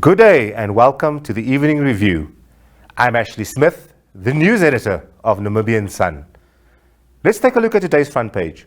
Good day and welcome to the Evening Review. I'm Ashley Smith, the news editor of Namibian Sun. Let's take a look at today's front page.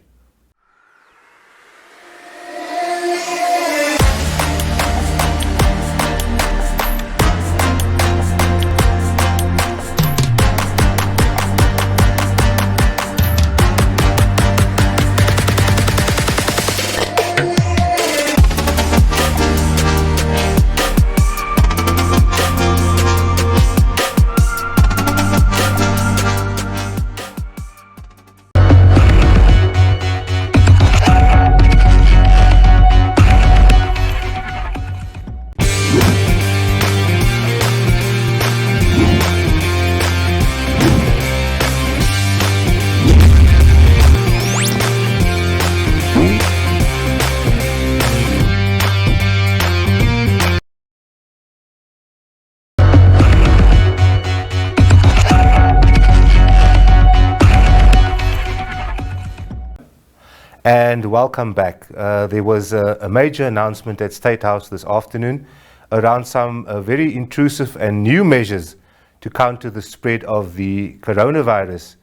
And welcome back. There was a major announcement at State House this afternoon around some very intrusive and new measures to counter the spread of the coronavirus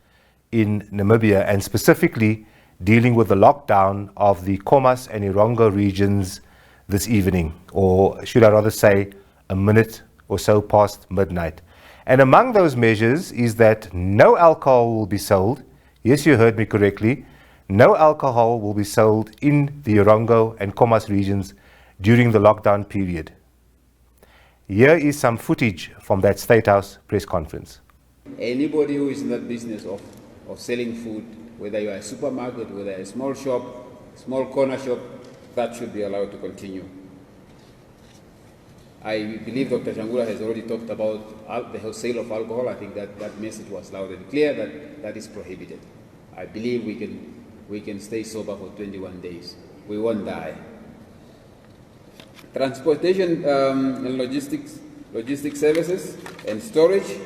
in Namibia, and specifically dealing with the lockdown of the Khomas and Erongo regions this evening, or should I rather say a minute or so past midnight. And among those measures is that no alcohol will be sold. Yes, you heard me correctly. No alcohol will be sold in the Erongo and Khomas regions during the lockdown period. Here is some footage from that State House press conference. Anybody who is in that business of selling food, whether you are a supermarket, whether a small shop, small corner shop, that should be allowed to continue. I believe Dr. Shangula has already talked about the sale of alcohol. I think that message was loud and clear that is prohibited. I believe we can stay sober for 21 days. We won't die. Transportation and logistics services and storage.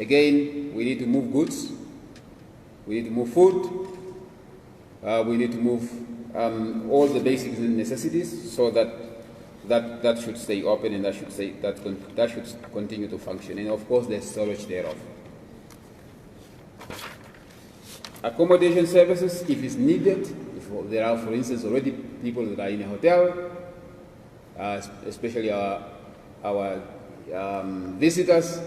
Again, we need to move goods. We need to move food. We need to move all the basic necessities, so that should stay open, and that should continue to function. And of course, there's storage thereof. Accommodation services, if it's needed, if there are, for instance, already people that are in a hotel, especially our visitors,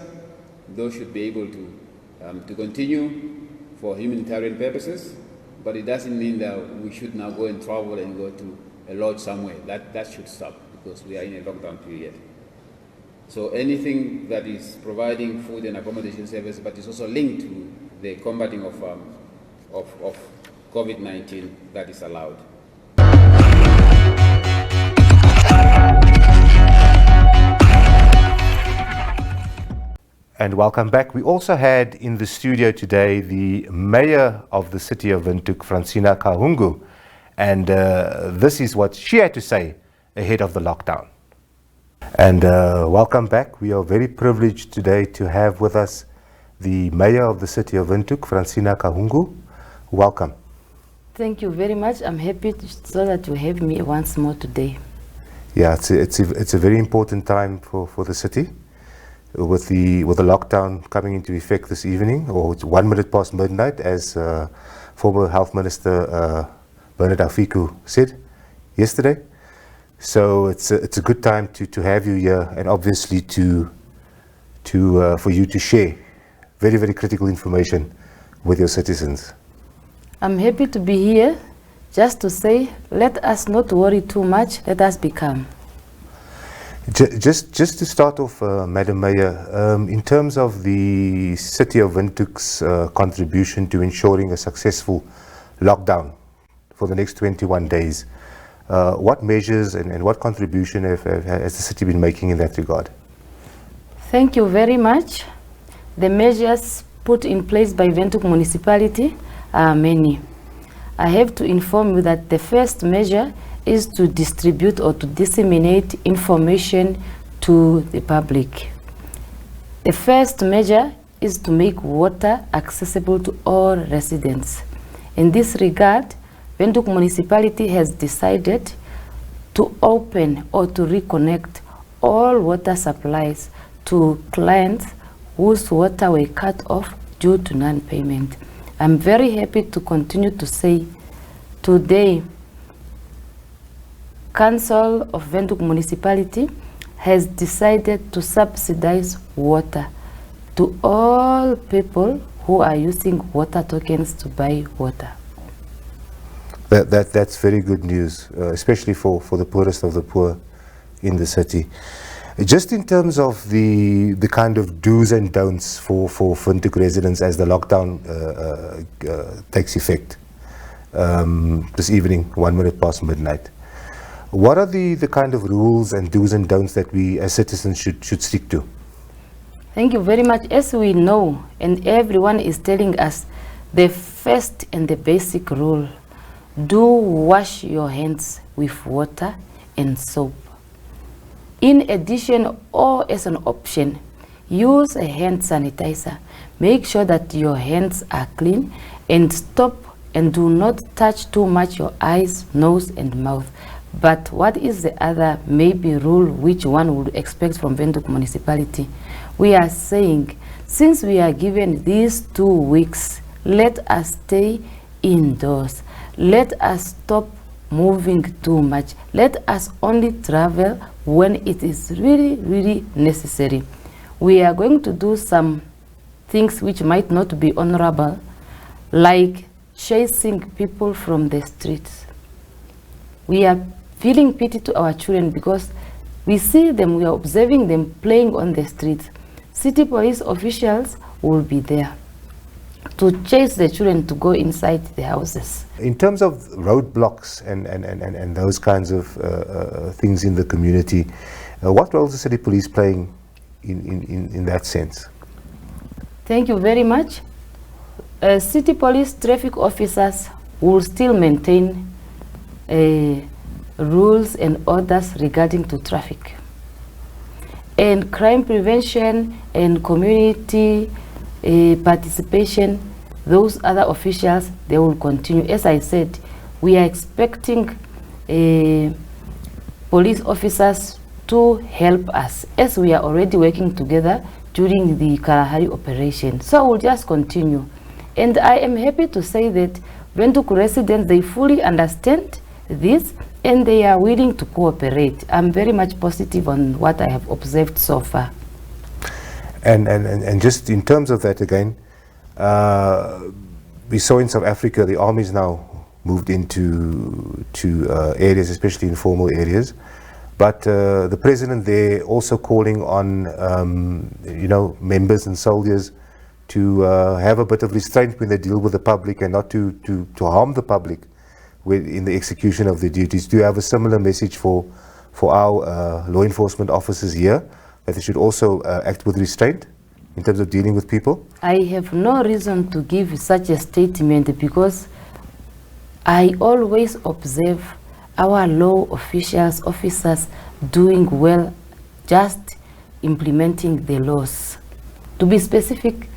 those should be able to continue for humanitarian purposes. But it doesn't mean that we should now go and travel and go to a lodge somewhere. That should stop, because we are in a lockdown period. So anything that is providing food and accommodation service, but is also linked to the combating of COVID-19, that is allowed. And welcome back. We also had in the studio today the mayor of the city of Windhoek, Fransina Kahungu, and this is what she had to say ahead of the lockdown. And welcome back. We are very privileged today to have with us the mayor of the city of Windhoek, Fransina Kahungu. Welcome. Thank you very much. I'm happy so that you have me once more today. Yeah, it's a very important time for the city, with the lockdown coming into effect this evening, or it's 1 minute past midnight, as former Health Minister Bernard Afiku said yesterday. So it's a good time to have you here, and obviously for you to share very, very critical information with your citizens. I'm happy to be here, just to say, let us not worry too much, let us be calm. Just to start off, Madam Mayor, in terms of the city of Windhoek's contribution to ensuring a successful lockdown for the next 21 days, what measures and what contribution has the city been making in that regard? Thank you very much. The measures put in place by Windhoek municipality are many. I have to inform you that the first measure is to distribute or to disseminate information to the public. The first measure is to make water accessible to all residents. In this regard, Windhoek municipality has decided to open or to reconnect all water supplies to clients whose water were cut off due to non-payment. I'm very happy to continue to say today, Council of Windhoek Municipality has decided to subsidize water to all people who are using water tokens to buy water. That's very good news, especially for the poorest of the poor in the city. Just in terms of the kind of do's and don'ts for Windhoek residents as the lockdown takes effect this evening, 1 minute past midnight. What are the kind of rules and do's and don'ts that we as citizens should stick to? Thank you very much. As we know, and everyone is telling us, the first and the basic rule, do wash your hands with water and soap. In addition, or as an option, use a hand sanitizer. Make sure that your hands are clean, and stop and do not touch too much your eyes, nose and mouth. But what is the other maybe rule which one would expect from Windhoek Municipality? We are saying, since we are given these 2 weeks, let us stay indoors. Let us stop moving too much. Let us only travel when it is really, really necessary. We are going to do some things which might not be honorable, like chasing people from the streets. We are feeling pity to our children because we see them, we are observing them playing on the streets. City police officials will be there to chase the children to go inside the houses. In terms of roadblocks and those kinds of things in the community, what role is the city police playing in that sense? Thank you very much. City police traffic officers will still maintain rules and orders regarding to traffic. And crime prevention and community participation, those other officials, they will continue. As I said, we are expecting police officers to help us, as we are already working together during the Kalahari operation. So we'll just continue. And I am happy to say that Windhoek residents, they fully understand this and they are willing to cooperate. I'm very much positive on what I have observed so far. And just in terms of that again, we saw in South Africa the armies now moved into areas, especially informal areas. But the president there also calling on members and soldiers to have a bit of restraint when they deal with the public and not to harm the public in the execution of their duties. Do you have a similar message for our law enforcement officers here, that they should also act with restraint in terms of dealing with people? I have no reason to give such a statement because I always observe our law officers doing well, just implementing the laws. To be specific,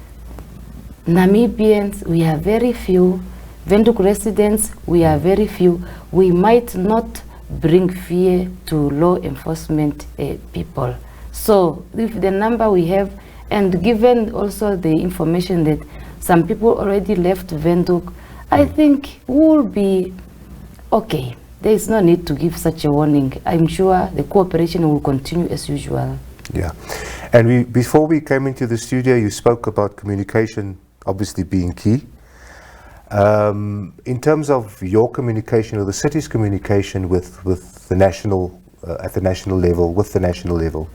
Namibians, we are very few. Windhoek residents, we are very few. We might not bring fear to law enforcement people. So with the number we have, and given also the information that some people already left Windhoek, I think we'll be okay. There is no need to give such a warning. I'm sure the cooperation will continue as usual. Yeah. And before we came into the studio, you spoke about communication obviously being key. In terms of your communication or the city's communication with the national, at the national level, with the national level,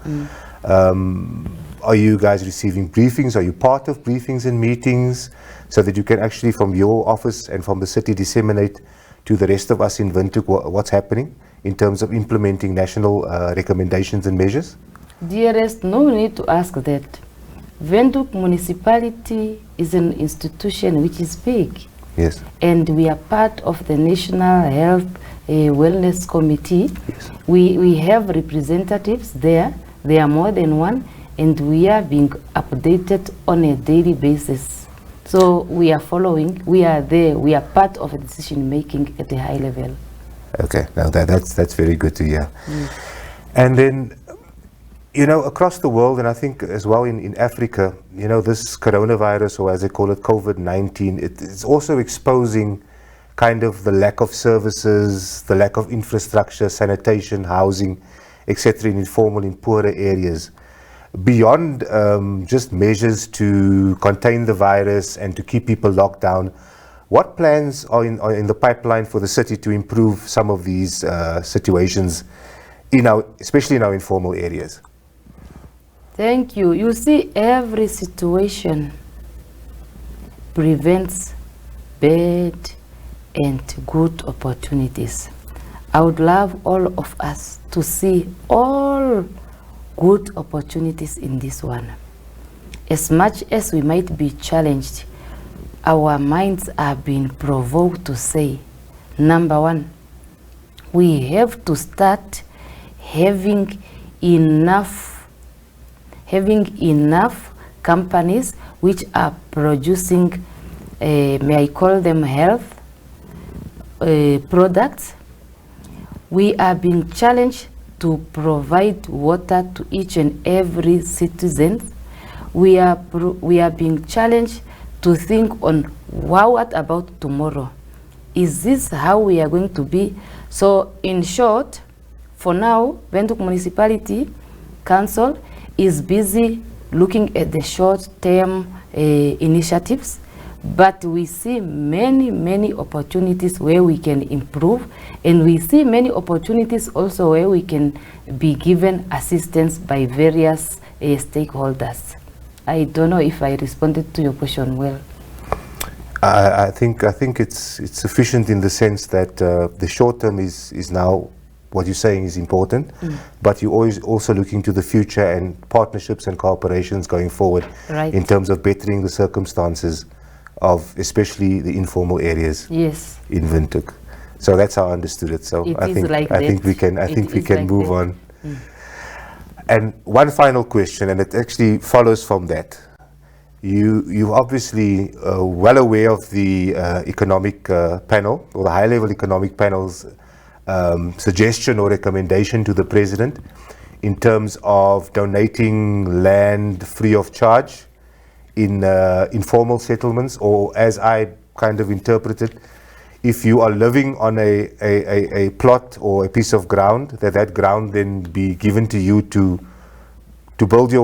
are you guys receiving briefings? Are you part of briefings and meetings so that you can actually from your office and from the city disseminate to the rest of us in Windhoek what's happening in terms of implementing national recommendations and measures? Dearest, no need to ask that. Windhoek Municipality is an institution which is big. Yes. And we are part of the National Health Wellness Committee. Yes. We have representatives there. There are more than one, and we are being updated on a daily basis. So we are following, we are there, we are part of decision making at a high level. Okay, now that's very good to hear. And then You know, across the world, and I think as well in Africa, you know, this coronavirus, or as they call it, COVID-19, it's also exposing kind of the lack of services, the lack of infrastructure, sanitation, housing, etc. in informal, in poorer areas. Beyond just measures to contain the virus and to keep people locked down, what plans are in the pipeline for the city to improve some of these situations, especially in our informal areas? Thank you. You see, every situation prevents bad and good opportunities. I would love all of us to see all good opportunities in this one. As much as we might be challenged, our minds are being provoked to say, number one, we have to start having enough companies which are producing, may I call them health products. We are being challenged to provide water to each and every citizen. We are being challenged to think on what about tomorrow? Is this how we are going to be? So in short, for now, Windhoek Municipality Council is busy looking at the short-term initiatives, but we see many opportunities where we can improve, and we see many opportunities also where we can be given assistance by various stakeholders. I don't know if I responded to your question well. I think it's sufficient in the sense that the short term is now what you're saying is important, but you're always also looking to the future and partnerships and cooperations going forward, right, in terms of bettering the circumstances of especially the informal areas, yes, in Windhoek. So that's how I understood it. So I think we can move on. And one final question, and it actually follows from that. You're obviously well aware of the economic panel, or the high-level economic panel's suggestion or recommendation to the president in terms of donating land free of charge in informal settlements, or as I kind of interpret it, if you are living on a plot or a piece of ground, that ground then be given to you to build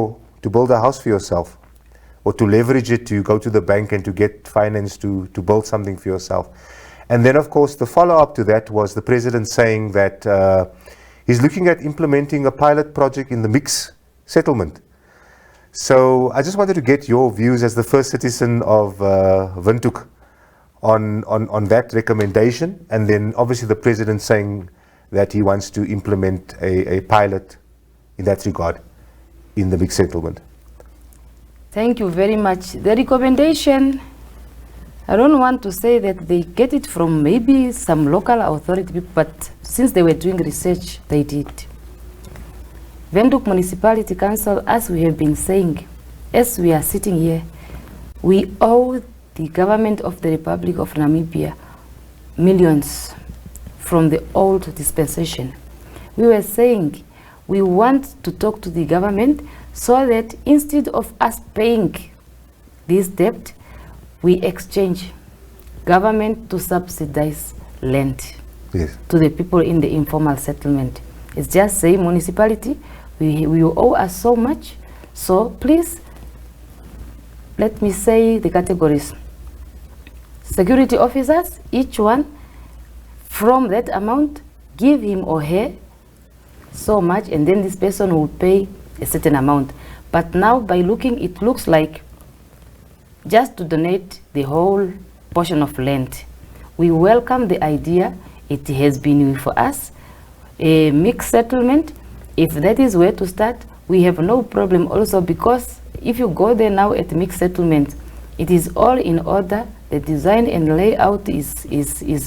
a house for yourself, or to leverage it, to go to the bank and to get finance to build something for yourself. And then, of course, the follow-up to that was the president saying that he's looking at implementing a pilot project in the mixed settlement. So I just wanted to get your views as the first citizen of Windhoek on that recommendation, and then obviously the president saying that he wants to implement a pilot in that regard in the mixed settlement. Thank you very much. The recommendation, I don't want to say that they get it from maybe some local authority, but since they were doing research, they did. Windhoek Municipality Council, as we have been saying, as we are sitting here, we owe the government of the Republic of Namibia millions from the old dispensation. We were saying we want to talk to the government so that instead of us paying this debt, we exchange government to subsidize land, yes, to the people in the informal settlement. It's just say municipality, we owe us so much, so please let me say the categories. Security officers, each one from that amount, give him or her so much, and then this person will pay a certain amount. But now by looking, it looks like just to donate the whole portion of land. We welcome the idea. It has been for us a mixed settlement. If that is where to start, we have no problem also, because if you go there now at mixed settlement, it is all in order. The design and layout is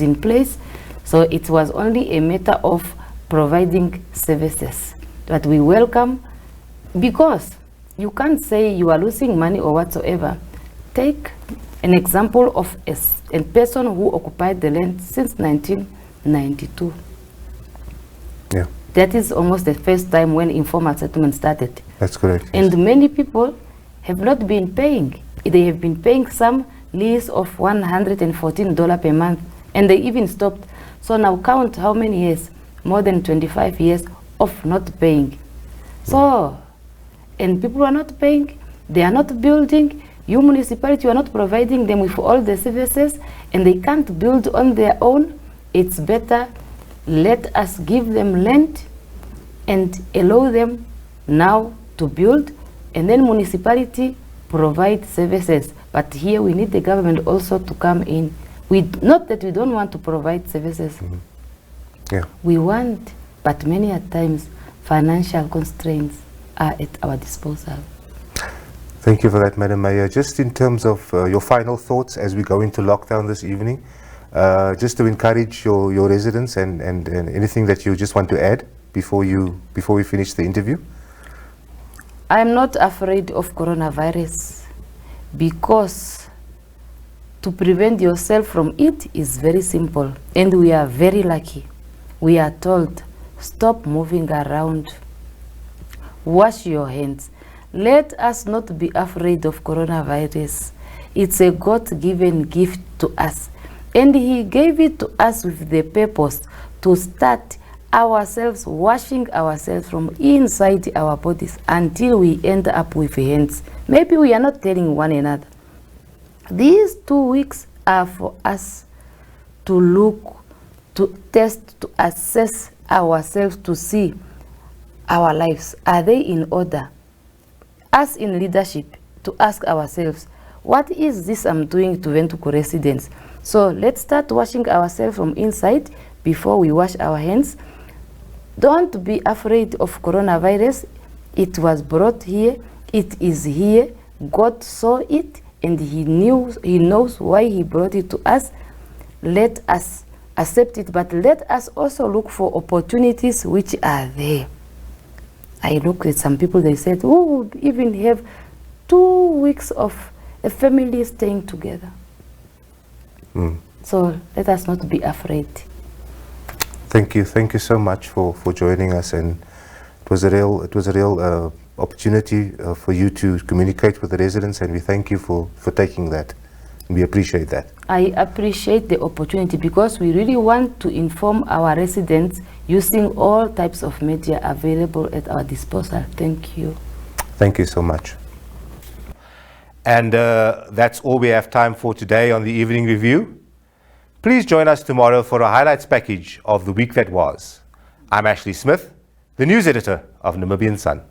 in place. So it was only a matter of providing services that we welcome, because you can't say you are losing money or whatsoever. Take an example of a person who occupied the land since 1992. Yeah. That is almost the first time when informal settlement started. That's correct. And many people have not been paying. They have been paying some lease of $114 per month, and they even stopped. So now count how many years, more than 25 years of not paying. So, and people are not paying, they are not building, you municipality are not providing them with all the services, and they can't build on their own. It's better, let us give them land and allow them now to build, and then municipality provide services. But here we need the government also to come in. Not that we don't want to provide services. Yeah. We want, but many a times financial constraints are at our disposal. Thank you for that, Madam Mayor. Just in terms of your final thoughts as we go into lockdown this evening, just to encourage your residents and anything that you just want to add before we finish the interview. I'm not afraid of coronavirus because to prevent yourself from it is very simple, and we are very lucky. We are told, stop moving around, wash your hands. Let us not be afraid of coronavirus. It's a God-given gift to us, and He gave it to us with the purpose to start ourselves washing ourselves from inside our bodies until we end up with hands. Maybe we are not telling one another. These 2 weeks are for us to look, to test, to assess ourselves, to see our lives. Are they in order? Us in leadership, to ask ourselves, what is this I'm doing to Windhoek residents? So let's start washing ourselves from inside before we wash our hands. Don't be afraid of coronavirus. It was brought here. It is here. God saw it, and He knows why He brought it to us. Let us accept it, but let us also look for opportunities which are there. I look at some people, they said, who would even have 2 weeks of a family staying together? So let us not be afraid. Thank you so much for joining us, and it was a real opportunity for you to communicate with the residents, and we thank you for taking that. We appreciate that. I appreciate the opportunity because we really want to inform our residents using all types of media available at our disposal. Thank you. Thank you so much. And that's all we have time for today on the Evening Review. Please join us tomorrow for a highlights package of the week that was. I'm Ashley Smith, the news editor of Namibian Sun.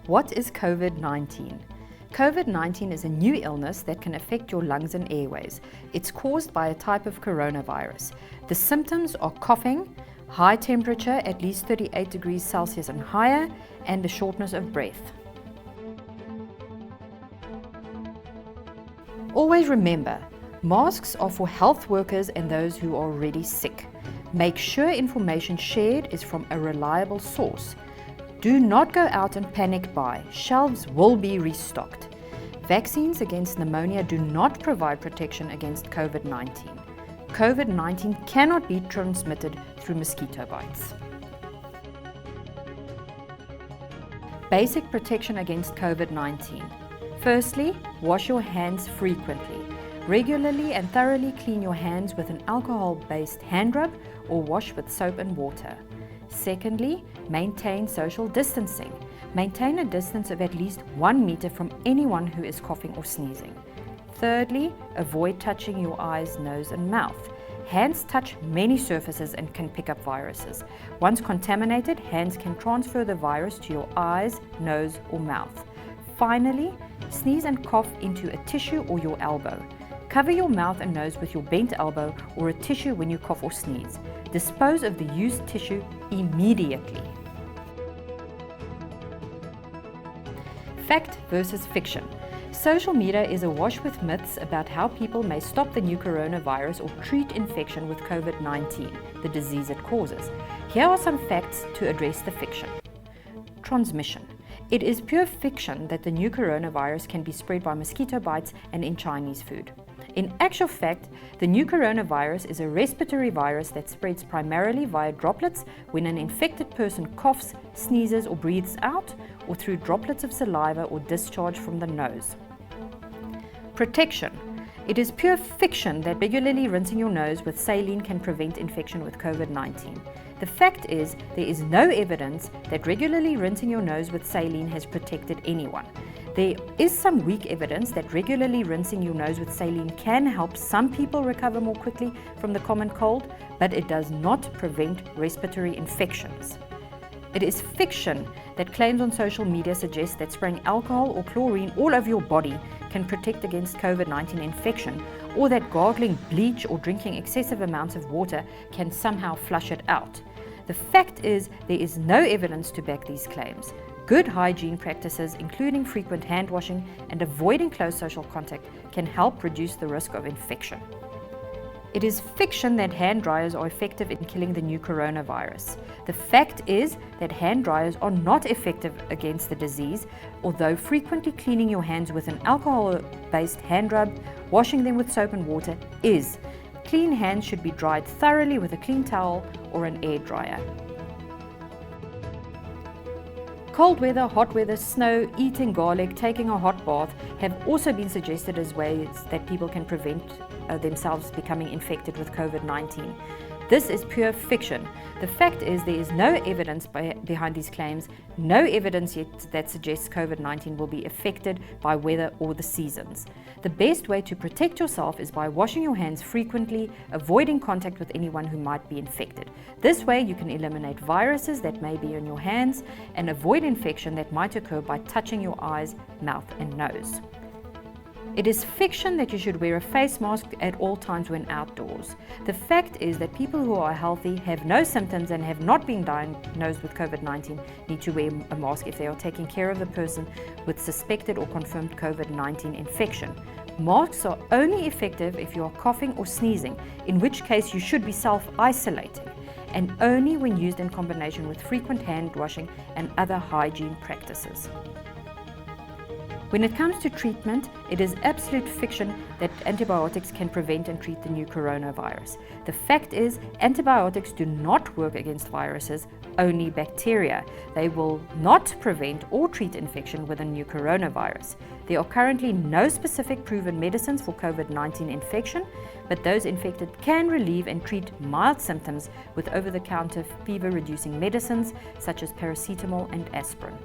What is COVID-19? COVID-19 is a new illness that can affect your lungs and airways. It's caused by a type of coronavirus. The symptoms are coughing, high temperature, at least 38 degrees Celsius and higher, and a shortness of breath. Always remember, masks are for health workers and those who are already sick. Make sure information shared is from a reliable source. Do not go out and panic buy. Shelves will be restocked. Vaccines against pneumonia do not provide protection against COVID-19. COVID-19 cannot be transmitted through mosquito bites. Basic protection against COVID-19. Firstly, wash your hands frequently. Regularly and thoroughly clean your hands with an alcohol-based hand rub or wash with soap and water. Secondly, maintain social distancing. Maintain a distance of at least 1 meter from anyone who is coughing or sneezing. Thirdly, avoid touching your eyes, nose and mouth. Hands touch many surfaces and can pick up viruses. Once contaminated, hands can transfer the virus to your eyes, nose or mouth. Finally, sneeze and cough into a tissue or your elbow. Cover your mouth and nose with your bent elbow or a tissue when you cough or sneeze. Dispose of the used tissue immediately. Fact versus fiction. Social media is awash with myths about how people may stop the new coronavirus or treat infection with COVID-19, the disease it causes. Here are some facts to address the fiction. Transmission. It is pure fiction that the new coronavirus can be spread by mosquito bites and in Chinese food. In actual fact, the new coronavirus is a respiratory virus that spreads primarily via droplets when an infected person coughs, sneezes or breathes out, or through droplets of saliva or discharge from the nose. Protection. It is pure fiction that regularly rinsing your nose with saline can prevent infection with COVID-19. The fact is, there is no evidence that regularly rinsing your nose with saline has protected anyone. There is some weak evidence that regularly rinsing your nose with saline can help some people recover more quickly from the common cold, but it does not prevent respiratory infections. It is fiction that claims on social media suggest that spraying alcohol or chlorine all over your body can protect against COVID-19 infection, or that gargling bleach or drinking excessive amounts of water can somehow flush it out. The fact is, there is no evidence to back these claims. Good hygiene practices, including frequent hand washing and avoiding close social contact, can help reduce the risk of infection. It is fiction that hand dryers are effective in killing the new coronavirus. The fact is that hand dryers are not effective against the disease, although frequently cleaning your hands with an alcohol-based hand rub, washing them with soap and water is. Clean hands should be dried thoroughly with a clean towel or an air dryer. Cold weather, hot weather, snow, eating garlic, taking a hot bath have also been suggested as ways that people can prevent themselves becoming infected with COVID-19. This is pure fiction. The fact is, there is no evidence behind these claims, no evidence yet that suggests COVID-19 will be affected by weather or the seasons. The best way to protect yourself is by washing your hands frequently, avoiding contact with anyone who might be infected. This way you can eliminate viruses that may be in your hands and avoid infection that might occur by touching your eyes, mouth and nose. It is fiction that you should wear a face mask at all times when outdoors. The fact is that people who are healthy, have no symptoms and have not been diagnosed with COVID-19 need to wear a mask if they are taking care of a person with suspected or confirmed COVID-19 infection. Masks are only effective if you are coughing or sneezing, in which case you should be self-isolating, and only when used in combination with frequent hand washing and other hygiene practices. When it comes to treatment, it is absolute fiction that antibiotics can prevent and treat the new coronavirus. The fact is, antibiotics do not work against viruses, only bacteria. They will not prevent or treat infection with a new coronavirus. There are currently no specific proven medicines for COVID-19 infection, but those infected can relieve and treat mild symptoms with over-the-counter fever-reducing medicines such as paracetamol and aspirin.